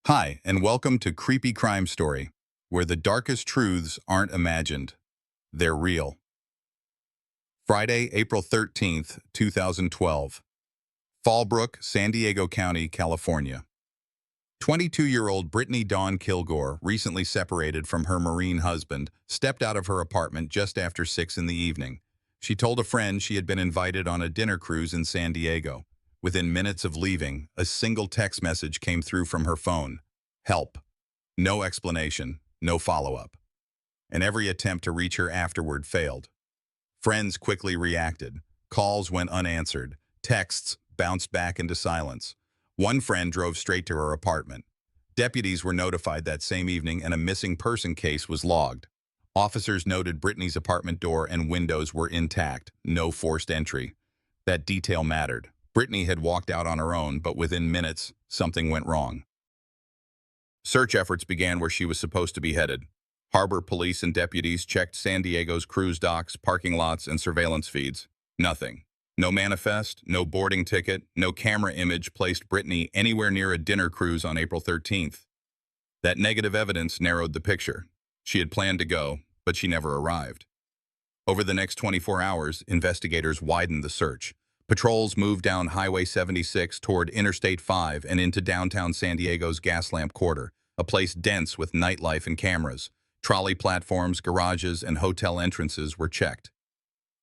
Hi, and welcome to Creepy Crime Story, where the darkest truths aren't imagined, they're real. Friday, April 13th, 2012. Fallbrook, San Diego County, California. 22-year-old Brittany Dawn Kilgore, recently separated from her Marine husband, stepped out of her apartment just after 6 in the evening. She told a friend she had been invited on a dinner cruise in San Diego. Within minutes of leaving, a single text message came through from her phone. Help. No explanation, no follow-up. And every attempt to reach her afterward failed. Friends quickly reacted. Calls went unanswered. Texts bounced back into silence. One friend drove straight to her apartment. Deputies were notified that same evening and a missing person case was logged. Officers noted Brittany's apartment door and windows were intact, no forced entry. That detail mattered. Brittany had walked out on her own, but within minutes, something went wrong. Search efforts began where she was supposed to be headed. Harbor police and deputies checked San Diego's cruise docks, parking lots, and surveillance feeds. Nothing. No manifest, no boarding ticket, no camera image placed Brittany anywhere near a dinner cruise on April 13th. That negative evidence narrowed the picture. She had planned to go, but she never arrived. Over the next 24 hours, investigators widened the search. Patrols moved down Highway 76 toward Interstate 5 and into downtown San Diego's Gaslamp Quarter, a place dense with nightlife and cameras. Trolley platforms, garages, and hotel entrances were checked.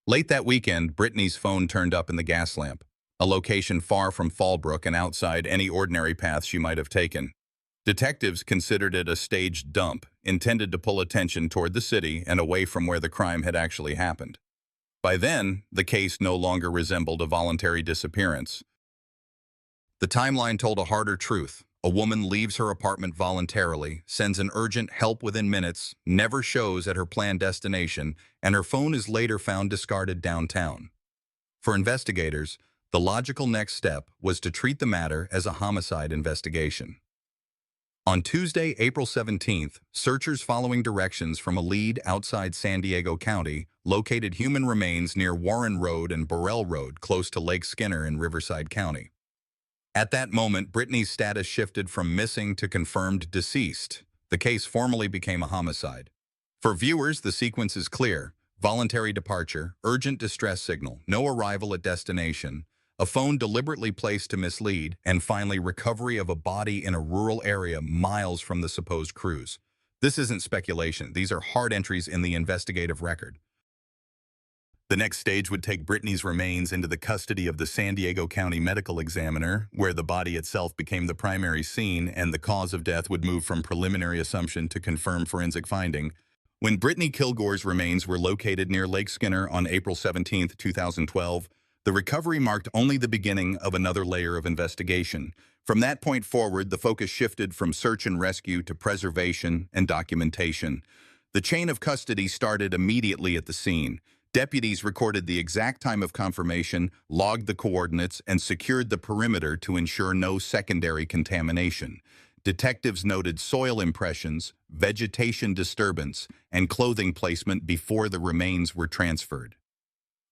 Late that weekend, Brittany's phone turned up in the Gaslamp, a location far from Fallbrook and outside any ordinary path she might have taken. Detectives considered it a staged dump, intended to pull attention toward the city and away from where the crime had actually happened. By then, the case no longer resembled a voluntary disappearance. The timeline told a harder truth. A woman leaves her apartment voluntarily, sends an urgent help within minutes, never shows at her planned destination, and her phone is later found discarded downtown. For investigators, the logical next step was to treat the matter as a homicide investigation. On Tuesday, April 17th, searchers following directions from a lead outside San Diego County located human remains near Warren Road and Burrell Road, close to Lake Skinner in Riverside County. At that moment, Brittany's status shifted from missing to confirmed deceased. The case formally became a homicide. For viewers, the sequence is clear. Voluntary departure, urgent distress signal, no arrival at destination, a phone deliberately placed to mislead, and finally recovery of a body in a rural area miles from the supposed cruise. This isn't speculation. These are hard entries in the investigative record. The next stage would take Brittany's remains into the custody of the San Diego County Medical Examiner, where the body itself became the primary scene and the cause of death would move from preliminary assumption to confirmed forensic finding. When Brittany Kilgore's remains were located near Lake Skinner on April 17, 2012, the recovery marked only the beginning of another layer of investigation. From that point forward, the focus shifted from search and rescue to preservation and documentation. The chain of custody started immediately at the scene. Deputies recorded the exact time of confirmation, logged the coordinates, and secured the perimeter to ensure no secondary contamination. Detectives noted soil impressions, vegetation disturbance, and clothing placement before the remains were transferred.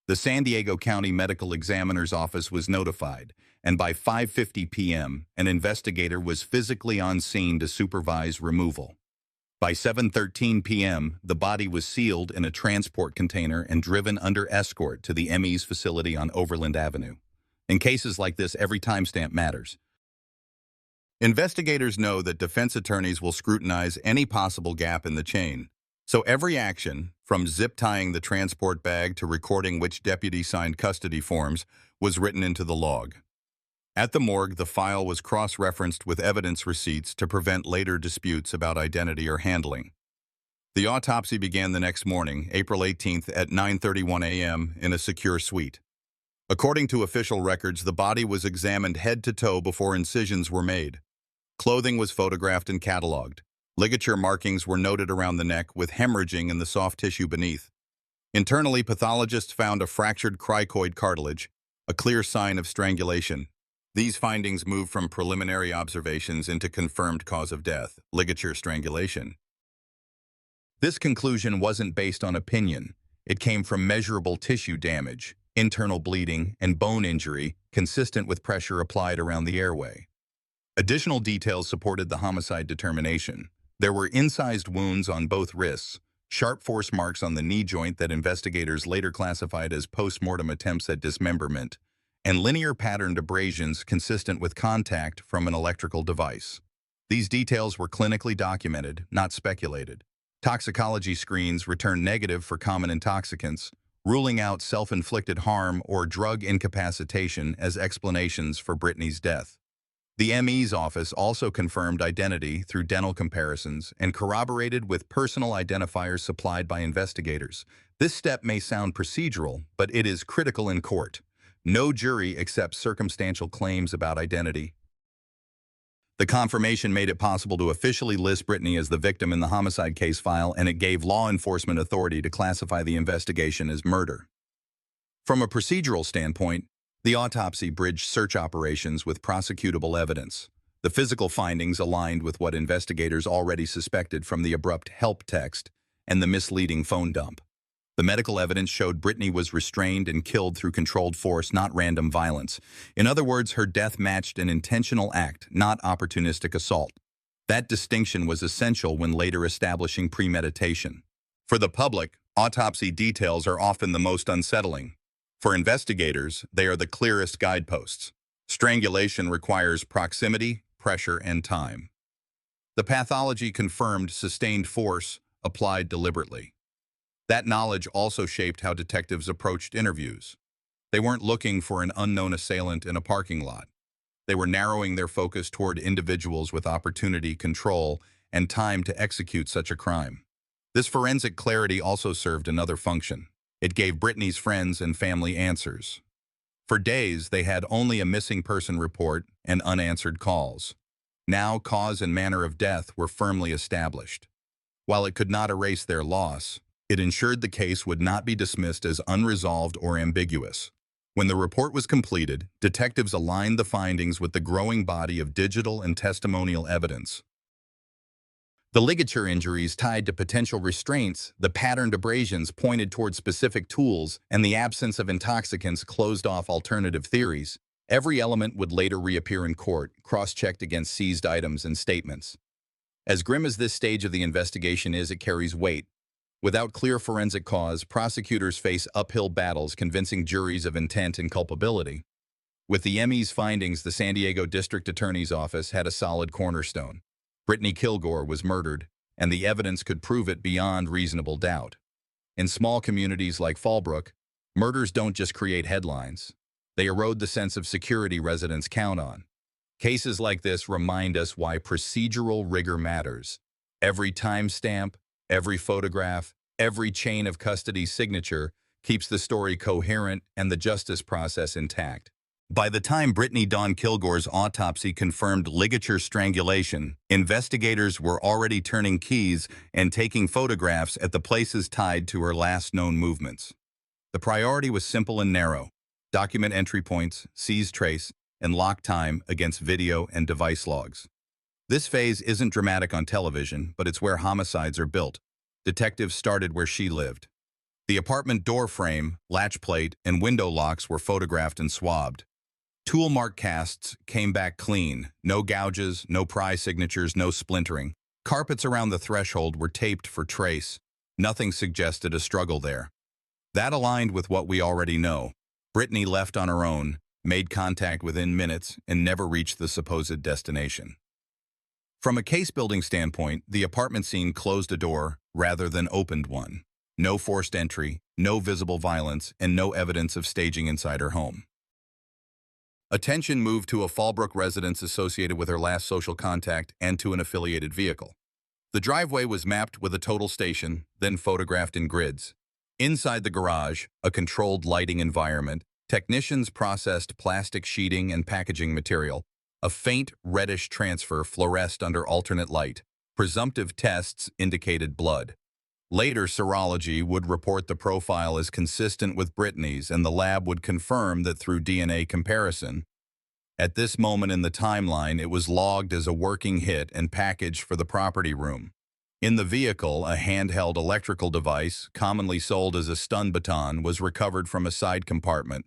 The San Diego County Medical Examiner's office was notified, and by 5:50 p.m., an investigator was physically on scene to supervise removal. By 7:13 p.m., the body was sealed in a transport container and driven under escort to the ME's facility on Overland Avenue. In cases like this, every timestamp matters. Investigators know that defense attorneys will scrutinize any possible gap in the chain. So every action, from zip-tying the transport bag to recording which deputy signed custody forms, was written into the log. At the morgue, the file was cross-referenced with evidence receipts to prevent later disputes about identity or handling. The autopsy began the next morning, April 18th at 9:31 a.m. in a secure suite. According to official records, the body was examined head to toe before incisions were made. Clothing was photographed and cataloged. Ligature markings were noted around the neck with hemorrhaging in the soft tissue beneath. Internally, pathologists found a fractured cricoid cartilage, a clear sign of strangulation. These findings moved from preliminary observations into confirmed cause of death, ligature strangulation. This conclusion wasn't based on opinion. It came from measurable tissue damage, internal bleeding, and bone injury consistent with pressure applied around the airway. Additional details supported the homicide determination. There were incised wounds on both wrists, sharp force marks on the knee joint that investigators later classified as post-mortem attempts at dismemberment, and linear patterned abrasions consistent with contact from an electrical device. These details were clinically documented, not speculated. Toxicology screens returned negative for common intoxicants, ruling out self-inflicted harm or drug incapacitation as explanations for Brittany's death. The ME's office also confirmed identity through dental comparisons and corroborated with personal identifiers supplied by investigators. This step may sound procedural, but it is critical in court. No jury accepts circumstantial claims about identity. The confirmation made it possible to officially list Brittany as the victim in the homicide case file, and it gave law enforcement authority to classify the investigation as murder. From a procedural standpoint, the autopsy bridged search operations with prosecutable evidence. The physical findings aligned with what investigators already suspected from the abrupt help text and the misleading phone dump. The medical evidence showed Brittany was restrained and killed through controlled force, not random violence. In other words, her death matched an intentional act, not opportunistic assault. That distinction was essential when later establishing premeditation. For the public, autopsy details are often the most unsettling. For investigators, they are the clearest guideposts. Strangulation requires proximity, pressure, and time. The pathology confirmed sustained force applied deliberately. That knowledge also shaped how detectives approached interviews. They weren't looking for an unknown assailant in a parking lot. They were narrowing their focus toward individuals with opportunity, control, and time to execute such a crime. This forensic clarity also served another function. It gave Brittany's friends and family answers. For days, they had only a missing person report and unanswered calls. Now, cause and manner of death were firmly established. While it could not erase their loss, it ensured the case would not be dismissed as unresolved or ambiguous. When the report was completed, detectives aligned the findings with the growing body of digital and testimonial evidence. The ligature injuries tied to potential restraints, the patterned abrasions pointed toward specific tools, and the absence of intoxicants closed off alternative theories. Every element would later reappear in court, cross-checked against seized items and statements. As grim as this stage of the investigation is, it carries weight. Without clear forensic cause, prosecutors face uphill battles convincing juries of intent and culpability. With the ME's findings, the San Diego District Attorney's Office had a solid cornerstone. Brittany Kilgore was murdered, and the evidence could prove it beyond reasonable doubt. In small communities like Fallbrook, murders don't just create headlines. They erode the sense of security residents count on. Cases like this remind us why procedural rigor matters. Every timestamp, every photograph, every chain of custody signature keeps the story coherent and the justice process intact. By the time Brittany Dawn Kilgore's autopsy confirmed ligature strangulation, investigators were already turning keys and taking photographs at the places tied to her last known movements. The priority was simple and narrow: document entry points, seize trace, and lock time against video and device logs. This phase isn't dramatic on television, but it's where homicides are built. Detectives started where she lived. The apartment door frame, latch plate, and window locks were photographed and swabbed. Tool mark casts came back clean. No gouges, no pry signatures, no splintering. Carpets around the threshold were taped for trace. Nothing suggested a struggle there. That aligned with what we already know. Brittany left on her own, made contact within minutes, and never reached the supposed destination. From a case-building standpoint, the apartment scene closed a door rather than opened one. No forced entry, no visible violence, and no evidence of staging inside her home. Attention moved to a Fallbrook residence associated with her last social contact and to an affiliated vehicle. The driveway was mapped with a total station, then photographed in grids. Inside the garage, a controlled lighting environment, technicians processed plastic sheeting and packaging material. A faint reddish transfer fluoresced under alternate light. Presumptive tests indicated blood. Later, serology would report the profile as consistent with Brittany's, and the lab would confirm that through DNA comparison. At this moment in the timeline, it was logged as a working hit and packaged for the property room. In the vehicle, a handheld electrical device, commonly sold as a stun baton, was recovered from a side compartment.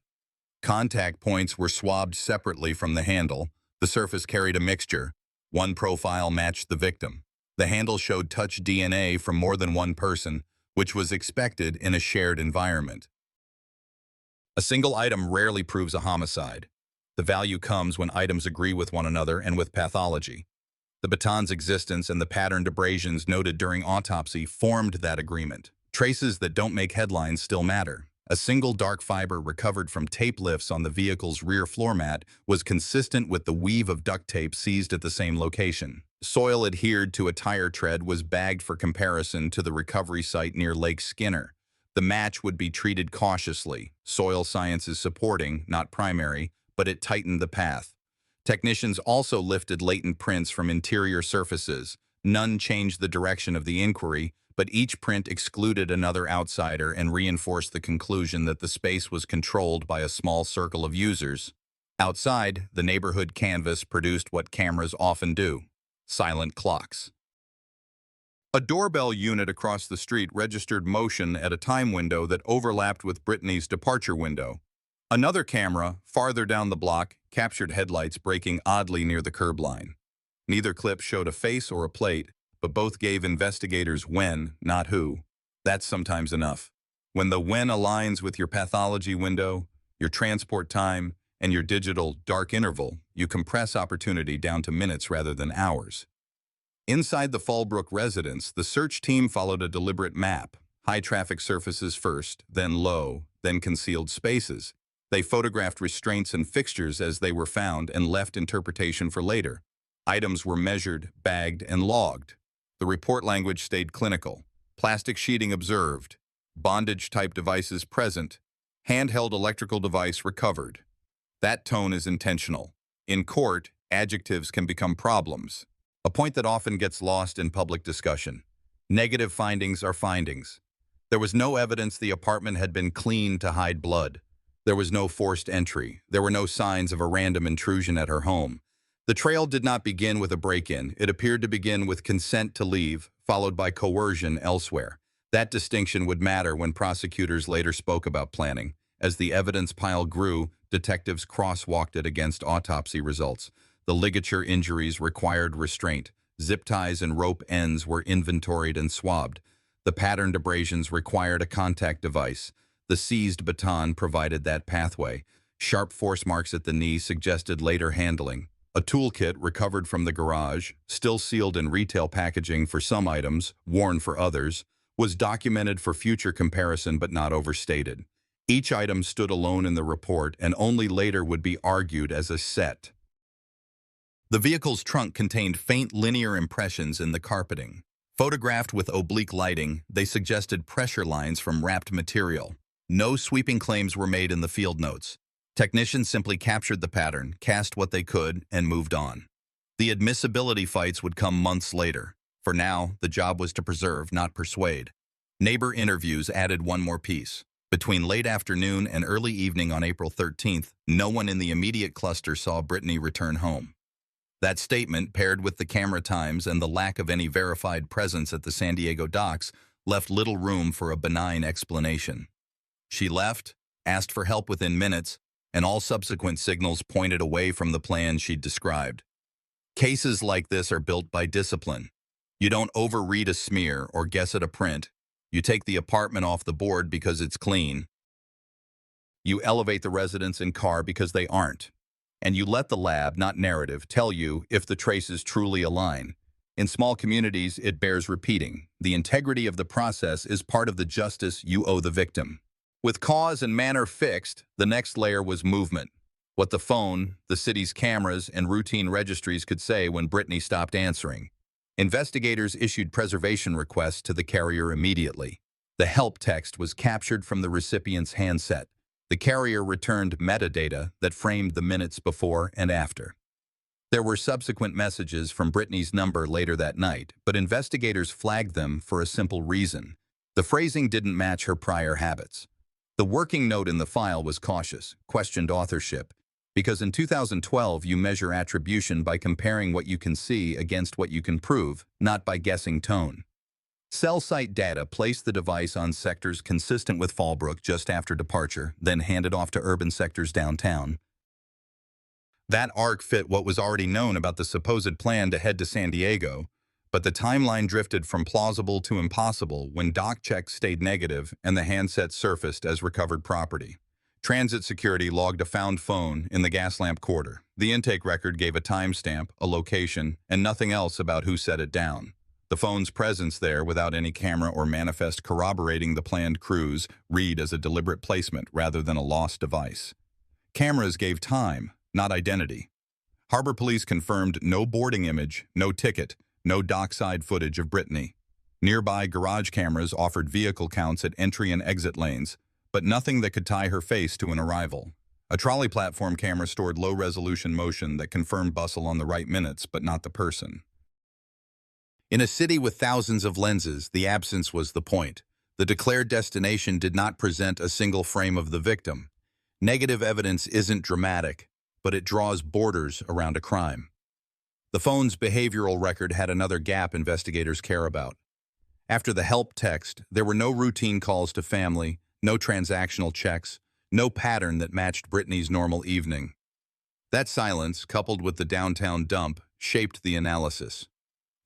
Contact points were swabbed separately from the handle. The surface carried a mixture. One profile matched the victim. The handle showed touch DNA from more than one person, which was expected in a shared environment. A single item rarely proves a homicide. The value comes when items agree with one another and with pathology. The baton's existence and the patterned abrasions noted during autopsy formed that agreement. Traces that don't make headlines still matter. A single dark fiber recovered from tape lifts on the vehicle's rear floor mat was consistent with the weave of duct tape seized at the same location. Soil adhered to a tire tread was bagged for comparison to the recovery site near Lake Skinner. The match would be treated cautiously. Soil science is supporting, not primary, but it tightened the path. Technicians also lifted latent prints from interior surfaces. None changed the direction of the inquiry, but each print excluded another outsider and reinforced the conclusion that the space was controlled by a small circle of users. Outside, the neighborhood canvas produced what cameras often do: silent clocks. A doorbell unit across the street registered motion at a time window that overlapped with Brittany's departure window. Another camera, farther down the block, captured headlights breaking oddly near the curb line. Neither clip showed a face or a plate, but both gave investigators when, not who. That's sometimes enough. When the when aligns with your pathology window, your transport time, and your digital dark interval, you compress opportunity down to minutes rather than hours. Inside the Fallbrook residence, the search team followed a deliberate map: high traffic surfaces first, then low, then concealed spaces. They photographed restraints and fixtures as they were found and left interpretation for later. Items were measured, bagged, and logged. The report language stayed clinical. Plastic sheeting observed. Bondage-type devices present. Handheld electrical device recovered. That tone is intentional. In court, adjectives can become problems, a point that often gets lost in public discussion. Negative findings are findings. There was no evidence the apartment had been cleaned to hide blood. There was no forced entry. There were no signs of a random intrusion at her home. The trail did not begin with a break-in. It appeared to begin with consent to leave, followed by coercion elsewhere. That distinction would matter when prosecutors later spoke about planning. As the evidence pile grew, detectives crosswalked it against autopsy results. The ligature injuries required restraint. Zip ties and rope ends were inventoried and swabbed. The patterned abrasions required a contact device. The seized baton provided that pathway. Sharp force marks at the knee suggested later handling. A toolkit recovered from the garage, still sealed in retail packaging for some items, worn for others, was documented for future comparison but not overstated. Each item stood alone in the report and only later would be argued as a set. The vehicle's trunk contained faint linear impressions in the carpeting. Photographed with oblique lighting, they suggested pressure lines from wrapped material. No sweeping claims were made in the field notes. Technicians simply captured the pattern, cast what they could, and moved on. The admissibility fights would come months later. For now, the job was to preserve, not persuade. Neighbor interviews added one more piece. Between late afternoon and early evening on April 13th, no one in the immediate cluster saw Brittany return home. That statement, paired with the camera times and the lack of any verified presence at the San Diego docks, left little room for a benign explanation. She left, asked for help within minutes, and all subsequent signals pointed away from the plan she'd described. Cases like this are built by discipline. You don't overread a smear or guess at a print. You take the apartment off the board because it's clean. You elevate the residents in car because they aren't. And you let the lab, not narrative, tell you if the traces truly align. In small communities, it bears repeating. The integrity of the process is part of the justice you owe the victim. With cause and manner fixed, the next layer was movement. What the phone, the city's cameras, and routine registries could say when Brittany stopped answering. Investigators issued preservation requests to the carrier immediately. The help text was captured from the recipient's handset. The carrier returned metadata that framed the minutes before and after. There were subsequent messages from Brittany's number later that night, but investigators flagged them for a simple reason. The phrasing didn't match her prior habits. The working note in the file was cautious, questioned authorship, because in 2012 you measure attribution by comparing what you can see against what you can prove, not by guessing tone. Cell site data placed the device on sectors consistent with Fallbrook just after departure, then handed off to urban sectors downtown. That arc fit what was already known about the supposed plan to head to San Diego, but the timeline drifted from plausible to impossible when dock checks stayed negative and the handset surfaced as recovered property. Transit security logged a found phone in the gas lamp quarter. The intake record gave a timestamp, a location, and nothing else about who set it down. The phone's presence there, without any camera or manifest corroborating the planned cruise, read as a deliberate placement rather than a lost device. Cameras gave time, not identity. Harbor Police confirmed no boarding image, no ticket, no dockside footage of Brittany. Nearby garage cameras offered vehicle counts at entry and exit lanes, but nothing that could tie her face to an arrival. A trolley platform camera stored low-resolution motion that confirmed bustle on the right minutes, but not the person. In a city with thousands of lenses, the absence was the point. The declared destination did not present a single frame of the victim. Negative evidence isn't dramatic, but it draws borders around a crime. The phone's behavioral record had another gap investigators care about. After the help text, there were no routine calls to family, no transactional checks, no pattern that matched Brittany's normal evening. That silence, coupled with the downtown dump, shaped the analysis.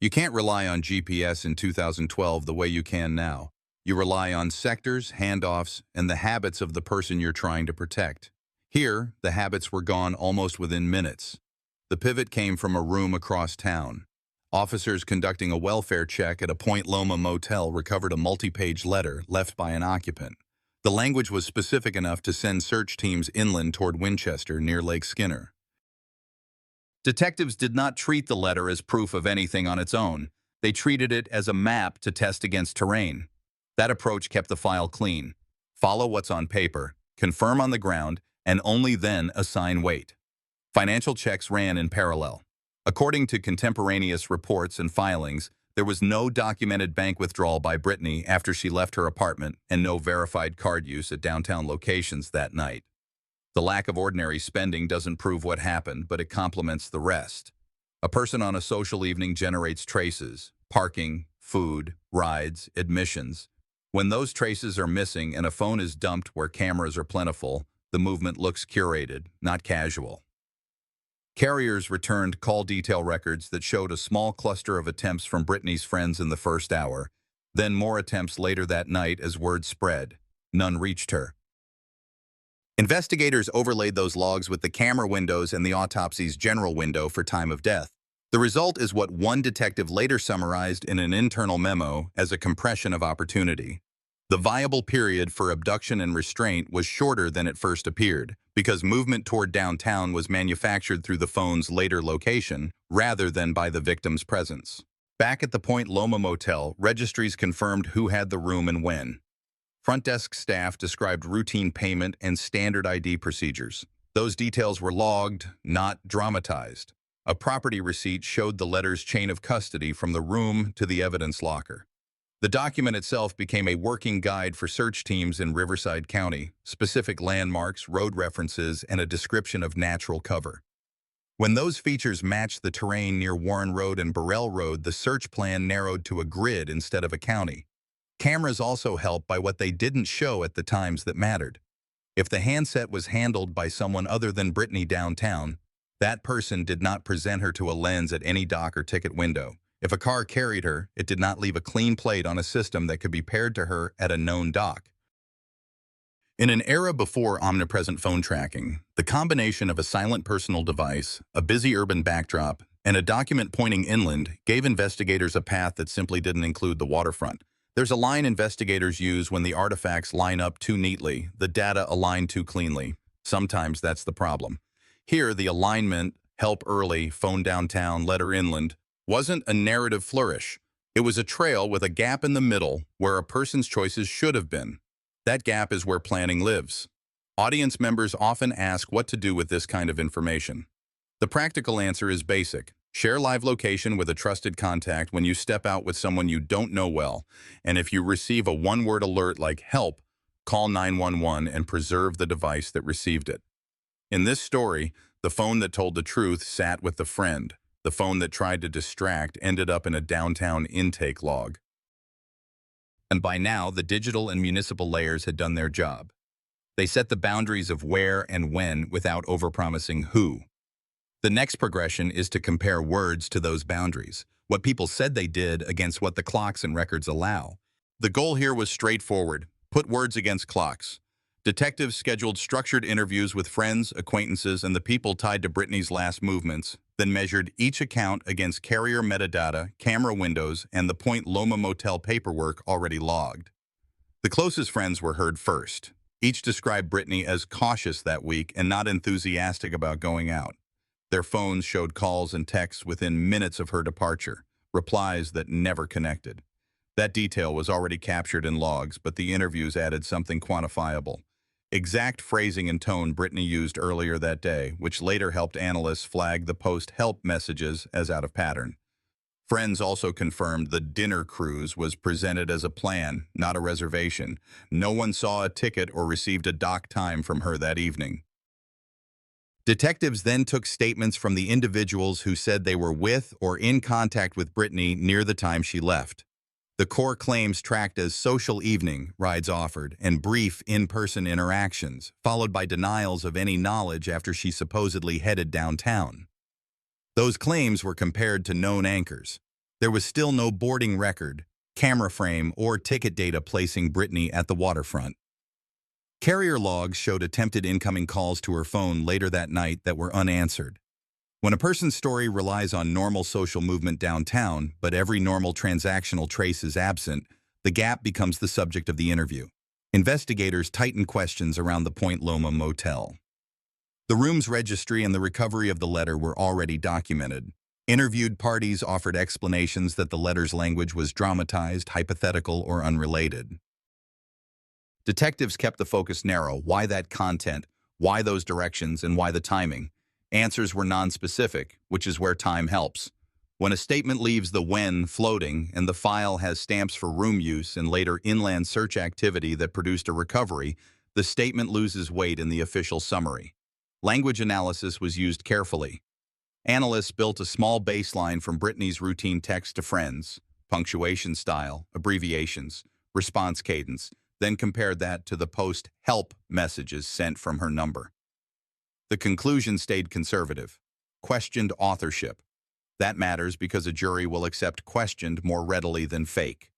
You can't rely on GPS in 2012 the way you can now. You rely on sectors, handoffs, and the habits of the person you're trying to protect. Here, the habits were gone almost within minutes. The pivot came from a room across town. Officers conducting a welfare check at a Point Loma motel recovered a multi-page letter left by an occupant. The language was specific enough to send search teams inland toward Winchester near Lake Skinner. Detectives did not treat the letter as proof of anything on its own. They treated it as a map to test against terrain. That approach kept the file clean. Follow what's on paper, confirm on the ground, and only then assign weight. Financial checks ran in parallel. According to contemporaneous reports and filings, there was no documented bank withdrawal by Brittany after she left her apartment and no verified card use at downtown locations that night. The lack of ordinary spending doesn't prove what happened, but it complements the rest. A person on a social evening generates traces: parking, food, rides, admissions. When those traces are missing and a phone is dumped where cameras are plentiful, the movement looks curated, not casual. Carriers returned call detail records that showed a small cluster of attempts from Brittany's friends in the first hour, then more attempts later that night as word spread. None reached her. Investigators overlaid those logs with the camera windows and the autopsy's general window for time of death. The result is what one detective later summarized in an internal memo as a compression of opportunity. The viable period for abduction and restraint was shorter than it first appeared, because movement toward downtown was manufactured through the phone's later location, rather than by the victim's presence. Back at the Point Loma motel, registries confirmed who had the room and when. Front desk staff described routine payment and standard ID procedures. Those details were logged, not dramatized. A property receipt showed the letter's chain of custody from the room to the evidence locker. The document itself became a working guide for search teams in Riverside County, specific landmarks, road references, and a description of natural cover. When those features matched the terrain near Warren Road and Burrell Road, the search plan narrowed to a grid instead of a county. Cameras also help by what they didn't show at the times that mattered. If the handset was handled by someone other than Brittany downtown, that person did not present her to a lens at any dock or ticket window. If a car carried her, it did not leave a clean plate on a system that could be paired to her at a known dock. In an era before omnipresent phone tracking, the combination of a silent personal device, a busy urban backdrop, and a document pointing inland gave investigators a path that simply didn't include the waterfront. There's a line investigators use when the artifacts line up too neatly, the data align too cleanly. Sometimes that's the problem. Here, the alignment, help early, phone downtown, letter inland, wasn't a narrative flourish. It was a trail with a gap in the middle where a person's choices should have been. That gap is where planning lives. Audience members often ask what to do with this kind of information. The practical answer is basic. Share live location with a trusted contact when you step out with someone you don't know well, and if you receive a one-word alert like help, call 911 and preserve the device that received it. In this story, the phone that told the truth sat with the friend. The phone that tried to distract ended up in a downtown intake log. And by now, the digital and municipal layers had done their job. They set the boundaries of where and when without overpromising who. The next progression is to compare words to those boundaries, what people said they did against what the clocks and records allow. The goal here was straightforward: put words against clocks. Detectives scheduled structured interviews with friends, acquaintances, and the people tied to Brittany's last movements, then measured each account against carrier metadata, camera windows, and the Point Loma Motel paperwork already logged. The closest friends were heard first. Each described Brittany as cautious that week and not enthusiastic about going out. Their phones showed calls and texts within minutes of her departure, replies that never connected. That detail was already captured in logs, but the interviews added something quantifiable. Exact phrasing and tone Brittany used earlier that day, which later helped analysts flag the post-help messages as out of pattern. Friends also confirmed the dinner cruise was presented as a plan, not a reservation. No one saw a ticket or received a dock time from her that evening. Detectives then took statements from the individuals who said they were with or in contact with Brittany near the time she left. The core claims tracked as social evening rides offered and brief in-person interactions, followed by denials of any knowledge after she supposedly headed downtown. Those claims were compared to known anchors. There was still no boarding record, camera frame, or ticket data placing Brittany at the waterfront. Carrier logs showed attempted incoming calls to her phone later that night that were unanswered. When a person's story relies on normal social movement downtown, but every normal transactional trace is absent, the gap becomes the subject of the interview. Investigators tighten questions around the Point Loma Motel. The room's registry and the recovery of the letter were already documented. Interviewed parties offered explanations that the letter's language was dramatized, hypothetical, or unrelated. Detectives kept the focus narrow. Why that content? Why those directions? And why the timing? Answers were nonspecific, which is where time helps. When a statement leaves the when floating and the file has stamps for room use and later inland search activity that produced a recovery, the statement loses weight in the official summary. Language analysis was used carefully. Analysts built a small baseline from Brittany's routine text to friends, punctuation style, abbreviations, response cadence, then compared that to the post-help messages sent from her number. The conclusion stayed conservative. Questioned authorship. That matters because a jury will accept questioned more readily than fake.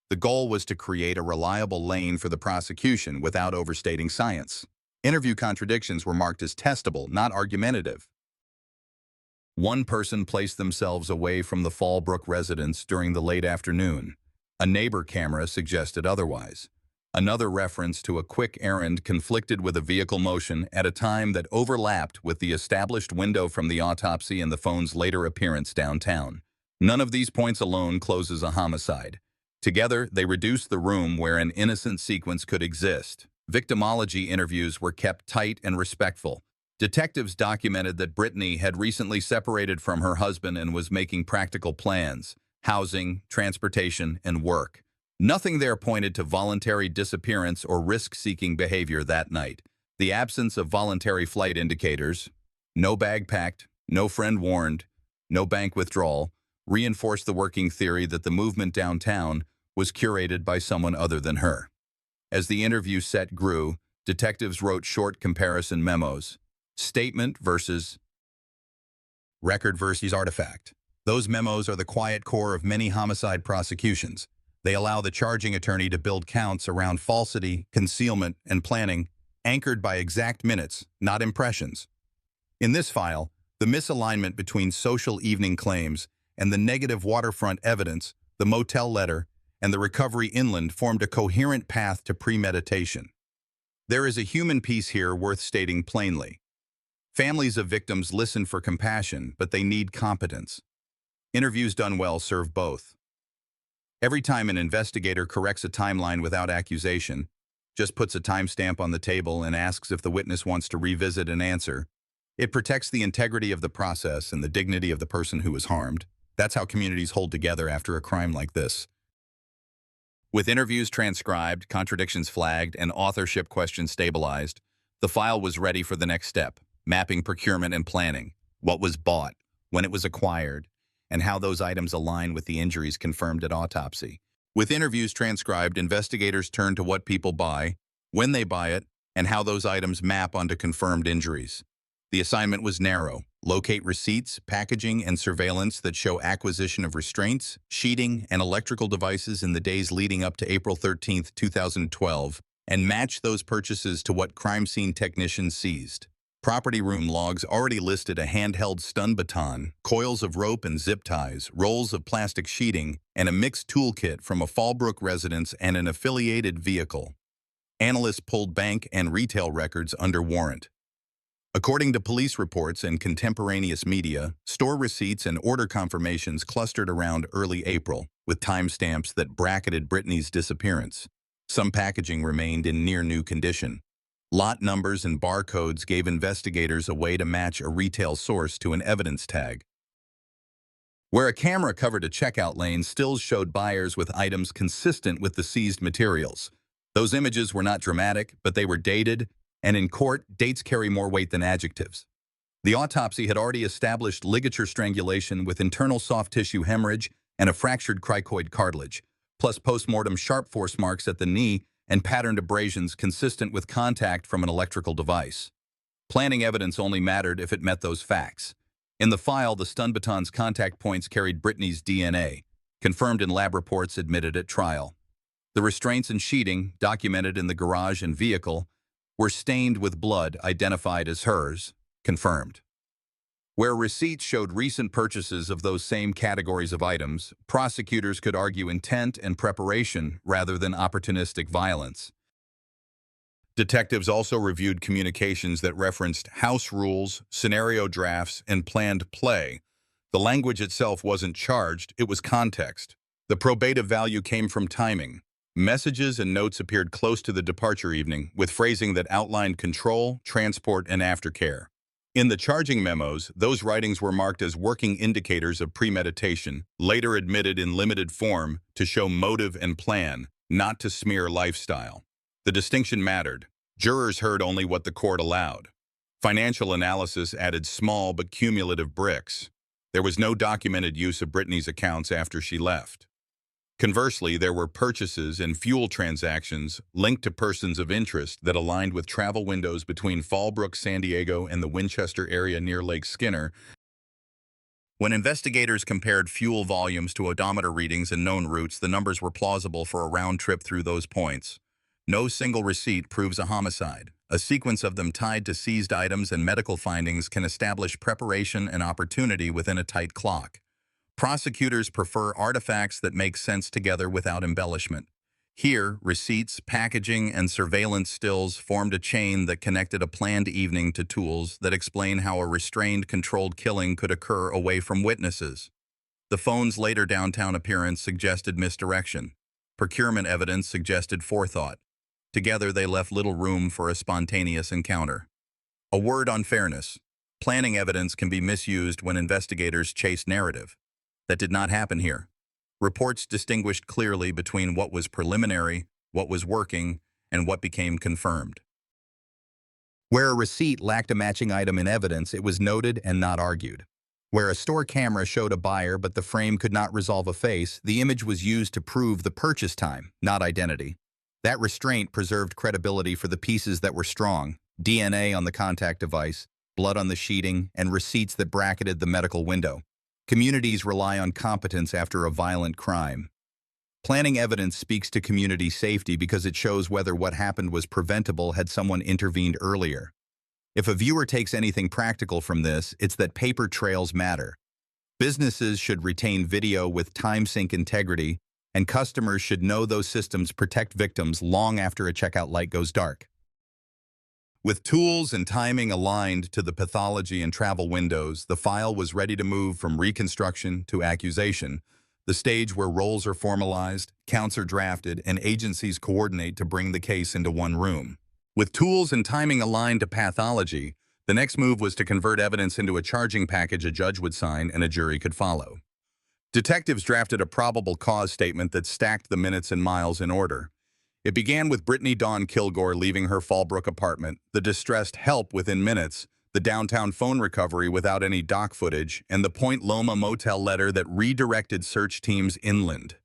The goal was to create a reliable lane for the prosecution without overstating science. Interview contradictions were marked as testable, not argumentative. One person placed themselves away from the Fallbrook residence during the late afternoon. A neighbor camera suggested otherwise. Another reference to a quick errand conflicted with a vehicle motion at a time that overlapped with the established window from the autopsy and the phone's later appearance downtown. None of these points alone closes a homicide. Together, they reduce the room where an innocent sequence could exist. Victimology interviews were kept tight and respectful. Detectives documented that Brittany had recently separated from her husband and was making practical plans: housing, transportation, and work. Nothing there pointed to voluntary disappearance or risk-seeking behavior that night. The absence of voluntary flight indicators, no bag packed, no friend warned, no bank withdrawal, reinforced the working theory that the movement downtown was curated by someone other than her. As the interview set grew, detectives wrote short comparison memos. Statement versus record versus artifact. Those memos are the quiet core of many homicide prosecutions. They allow the charging attorney to build counts around falsity, concealment, and planning, anchored by exact minutes, not impressions. In this file, the misalignment between social evening claims and the negative waterfront evidence, the motel letter, and the recovery inland formed a coherent path to premeditation. There is a human piece here worth stating plainly. Families of victims listen for compassion, but they need competence. Interviews done well serve both. Every time an investigator corrects a timeline without accusation, just puts a timestamp on the table and asks if the witness wants to revisit an answer, it protects the integrity of the process and the dignity of the person who was harmed. That's how communities hold together after a crime like this. With interviews transcribed, contradictions flagged, and authorship questions stabilized, the file was ready for the next step: mapping procurement and planning, what was bought, when it was acquired, and how those items align with the injuries confirmed at autopsy. With interviews transcribed, investigators turn to what people buy, when they buy it, and how those items map onto confirmed injuries. The assignment was narrow: Locate receipts, packaging, and surveillance that show acquisition of restraints, sheeting, and electrical devices in the days leading up to April 13, 2012, and match those purchases to what crime scene technicians seized. Property room logs already listed a handheld stun baton, coils of rope and zip ties, rolls of plastic sheeting, and a mixed toolkit from a Fallbrook residence and an affiliated vehicle. Analysts pulled bank and retail records under warrant. According to police reports and contemporaneous media, store receipts and order confirmations clustered around early April, with timestamps that bracketed Britney's disappearance. Some packaging remained in near-new condition. Lot numbers and barcodes gave investigators a way to match a retail source to an evidence tag. Where a camera covered a checkout lane, stills showed buyers with items consistent with the seized materials. Those images were not dramatic, but they were dated, and in court, dates carry more weight than adjectives. The autopsy had already established ligature strangulation with internal soft tissue hemorrhage and a fractured cricoid cartilage, plus post-mortem sharp force marks at the knee and patterned abrasions consistent with contact from an electrical device. Planning evidence only mattered if it met those facts. In the file, the stun baton's contact points carried Britney's DNA, confirmed in lab reports admitted at trial. The restraints and sheeting, documented in the garage and vehicle, were stained with blood identified as hers, confirmed. Where receipts showed recent purchases of those same categories of items, prosecutors could argue intent and preparation rather than opportunistic violence. Detectives also reviewed communications that referenced house rules, scenario drafts, and planned play. The language itself wasn't charged, it was context. The probative value came from timing. Messages and notes appeared close to the departure evening, with phrasing that outlined control, transport, and aftercare. In the charging memos, those writings were marked as working indicators of premeditation, later admitted in limited form to show motive and plan, not to smear lifestyle. The distinction mattered. Jurors heard only what the court allowed. Financial analysis added small but cumulative bricks. There was no documented use of Britney's accounts after she left. Conversely, there were purchases and fuel transactions linked to persons of interest that aligned with travel windows between Fallbrook, San Diego, and the Winchester area near Lake Skinner. When investigators compared fuel volumes to odometer readings and known routes, the numbers were plausible for a round trip through those points. No single receipt proves a homicide. A sequence of them tied to seized items and medical findings can establish preparation and opportunity within a tight clock. Prosecutors prefer artifacts that make sense together without embellishment. Here, receipts, packaging, and surveillance stills formed a chain that connected a planned evening to tools that explain how a restrained, controlled killing could occur away from witnesses. The phone's later downtown appearance suggested misdirection. Procurement evidence suggested forethought. Together, they left little room for a spontaneous encounter. A word on fairness. Planning evidence can be misused when investigators chase narrative. That did not happen here. Reports distinguished clearly between what was preliminary, what was working, and what became confirmed. Where a receipt lacked a matching item in evidence, it was noted and not argued. Where a store camera showed a buyer but the frame could not resolve a face, the image was used to prove the purchase time, not identity. That restraint preserved credibility for the pieces that were strong: DNA on the contact device, blood on the sheeting, and receipts that bracketed the medical window. Communities rely on competence after a violent crime. Planning evidence speaks to community safety because it shows whether what happened was preventable had someone intervened earlier. If a viewer takes anything practical from this, it's that paper trails matter. Businesses should retain video with time sync integrity, and customers should know those systems protect victims long after a checkout light goes dark. With tools and timing aligned to the pathology and travel windows, the file was ready to move from reconstruction to accusation, the stage where roles are formalized, counts are drafted, and agencies coordinate to bring the case into one room. With tools and timing aligned to pathology, the next move was to convert evidence into a charging package a judge would sign and a jury could follow. Detectives drafted a probable cause statement that stacked the minutes and miles in order. It began with Britney Dawn Kilgore leaving her Fallbrook apartment, the distressed help within minutes, the downtown phone recovery without any dock footage, and the Point Loma motel letter that redirected search teams inland.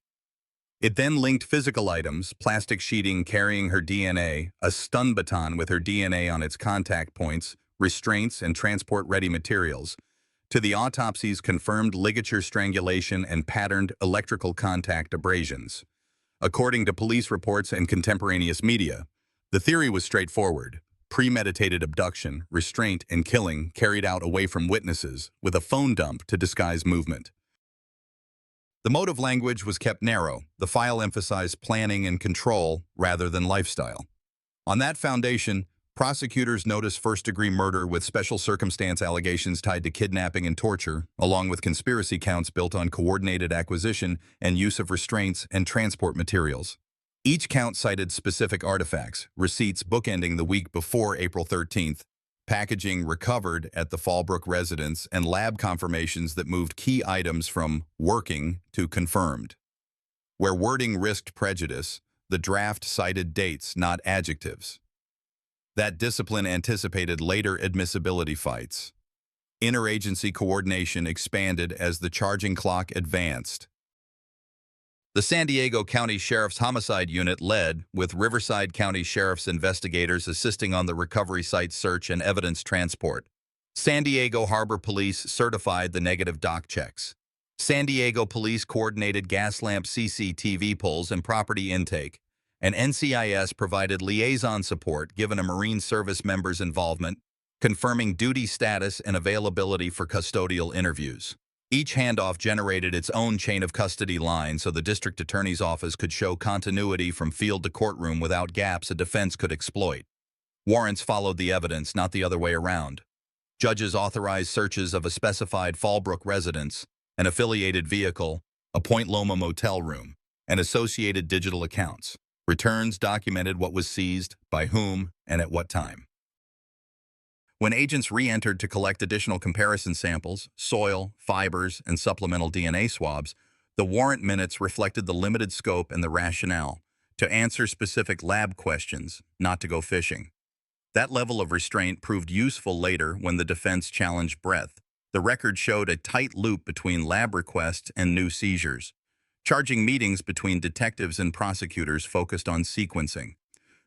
It then linked physical items, plastic sheeting carrying her DNA, a stun baton with her DNA on its contact points, restraints, and transport-ready materials, to the autopsy's confirmed ligature strangulation and patterned electrical contact abrasions. According to police reports and contemporaneous media, the theory was straightforward: premeditated abduction, restraint, and killing carried out away from witnesses, with a phone dump to disguise movement. The motive language was kept narrow. The file emphasized planning and control rather than lifestyle. On that foundation, prosecutors noticed first-degree murder with special circumstance allegations tied to kidnapping and torture, along with conspiracy counts built on coordinated acquisition and use of restraints and transport materials. Each count cited specific artifacts, receipts bookending the week before April 13th, packaging recovered at the Fallbrook residence, and lab confirmations that moved key items from working to confirmed. Where wording risked prejudice, the draft cited dates, not adjectives. That discipline anticipated later admissibility fights. Interagency coordination expanded as the charging clock advanced. The San Diego County Sheriff's Homicide Unit led, with Riverside County Sheriff's investigators assisting on the recovery site search and evidence transport. San Diego Harbor Police certified the negative dock checks. San Diego Police coordinated gas lamp CCTV pulls and property intake, and NCIS provided liaison support given a Marine Service member's involvement, confirming duty status and availability for custodial interviews. Each handoff generated its own chain of custody line so the district attorney's office could show continuity from field to courtroom without gaps a defense could exploit. Warrants followed the evidence, not the other way around. Judges authorized searches of a specified Fallbrook residence, an affiliated vehicle, a Point Loma motel room, and associated digital accounts. Returns documented what was seized, by whom, and at what time. When agents re-entered to collect additional comparison samples, soil, fibers, and supplemental DNA swabs, the warrant minutes reflected the limited scope and the rationale: to answer specific lab questions, not to go fishing. That level of restraint proved useful later when the defense challenged breadth. The record showed a tight loop between lab requests and new seizures. Charging meetings between detectives and prosecutors focused on sequencing.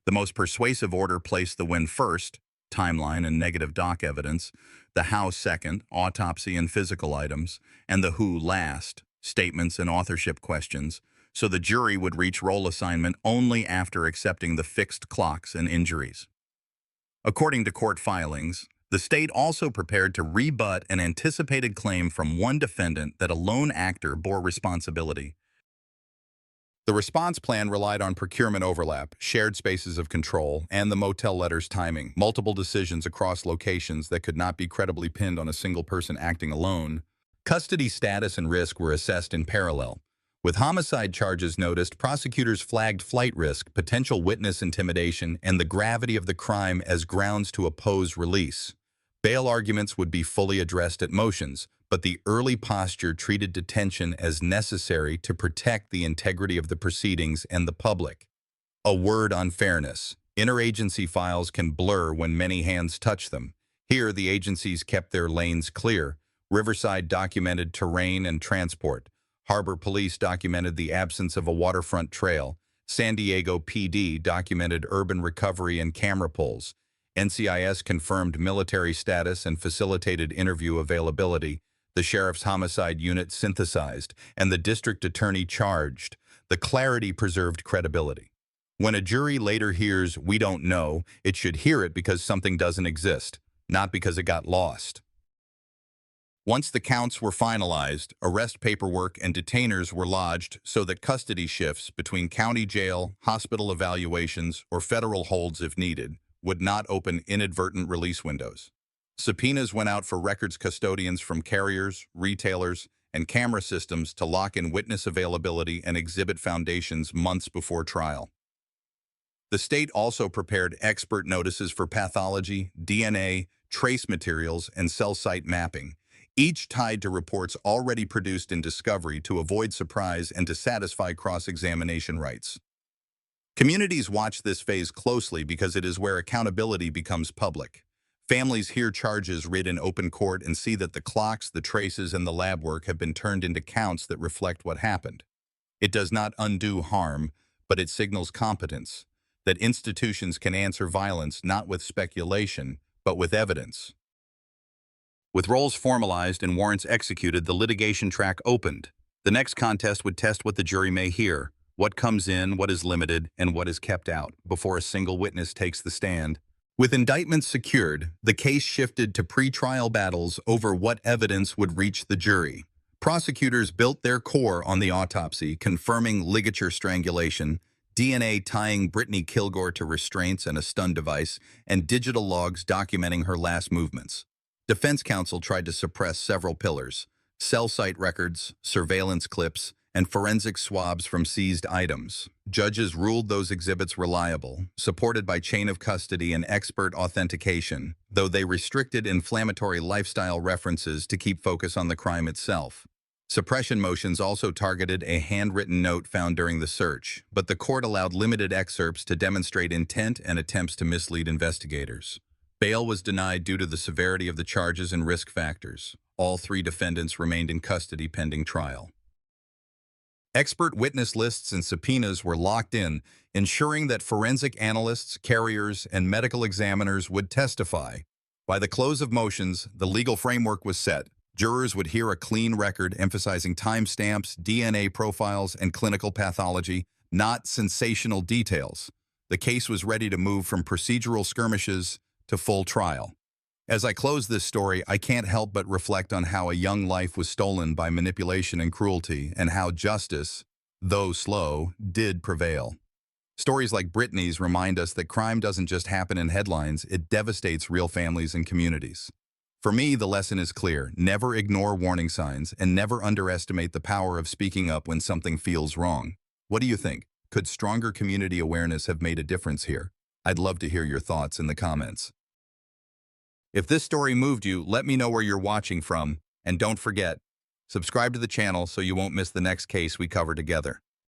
The most persuasive order placed the when first, timeline and negative dock evidence, the how second, autopsy and physical items, and the who last, statements and authorship questions, so the jury would reach role assignment only after accepting the fixed clocks and injuries. According to court filings, the state also prepared to rebut an anticipated claim from one defendant that a lone actor bore responsibility. The response plan relied on procurement overlap, shared spaces of control, and the motel letter's timing, multiple decisions across locations that could not be credibly pinned on a single person acting alone. Custody status and risk were assessed in parallel. With homicide charges noticed, prosecutors flagged flight risk, potential witness intimidation, and the gravity of the crime as grounds to oppose release. Bail arguments would be fully addressed at motions, but the early posture treated detention as necessary to protect the integrity of the proceedings and the public. A word on fairness. Interagency files can blur when many hands touch them. Here, the agencies kept their lanes clear. Riverside documented terrain and transport. Harbor Police documented the absence of a waterfront trail. San Diego PD documented urban recovery and camera pulls. NCIS confirmed military status and facilitated interview availability. The Sheriff's Homicide Unit synthesized, and the district attorney charged. The clarity preserved credibility. When a jury later hears, "we don't know," it should hear it because something doesn't exist, not because it got lost. Once the counts were finalized, arrest paperwork and detainers were lodged so that custody shifts between county jail, hospital evaluations, or federal holds if needed would not open inadvertent release windows. Subpoenas went out for records custodians from carriers, retailers, and camera systems to lock in witness availability and exhibit foundations months before trial. The state also prepared expert notices for pathology, DNA, trace materials, and cell site mapping, each tied to reports already produced in discovery to avoid surprise and to satisfy cross-examination rights. Communities watch this phase closely because it is where accountability becomes public. Families hear charges read in open court and see that the clocks, the traces, and the lab work have been turned into counts that reflect what happened. It does not undo harm, but it signals competence, that institutions can answer violence not with speculation, but with evidence. With roles formalized and warrants executed, the litigation track opened. The next contest would test what the jury may hear, what comes in, what is limited, and what is kept out, before a single witness takes the stand. With indictments secured, the case shifted to pre-trial battles over what evidence would reach the jury. Prosecutors built their core on the autopsy, confirming ligature strangulation, DNA tying Brittany Kilgore to restraints and a stun device, and digital logs documenting her last movements. Defense counsel tried to suppress several pillars: cell site records, surveillance clips, and forensic swabs from seized items. Judges ruled those exhibits reliable, supported by chain of custody and expert authentication, though they restricted inflammatory lifestyle references to keep focus on the crime itself. Suppression motions also targeted a handwritten note found during the search, but the court allowed limited excerpts to demonstrate intent and attempts to mislead investigators. Bail was denied due to the severity of the charges and risk factors. All three defendants remained in custody pending trial. Expert witness lists and subpoenas were locked in, ensuring that forensic analysts, carriers, and medical examiners would testify. By the close of motions, the legal framework was set. Jurors would hear a clean record emphasizing timestamps, DNA profiles, and clinical pathology, not sensational details. The case was ready to move from procedural skirmishes to full trial. As I close this story, I can't help but reflect on how a young life was stolen by manipulation and cruelty, and how justice, though slow, did prevail. Stories like Brittany's remind us that crime doesn't just happen in headlines, it devastates real families and communities. For me, the lesson is clear: never ignore warning signs, and never underestimate the power of speaking up when something feels wrong. What do you think? Could stronger community awareness have made a difference here? I'd love to hear your thoughts in the comments. If this story moved you, let me know where you're watching from, and don't forget, subscribe to the channel so you won't miss the next case we cover together.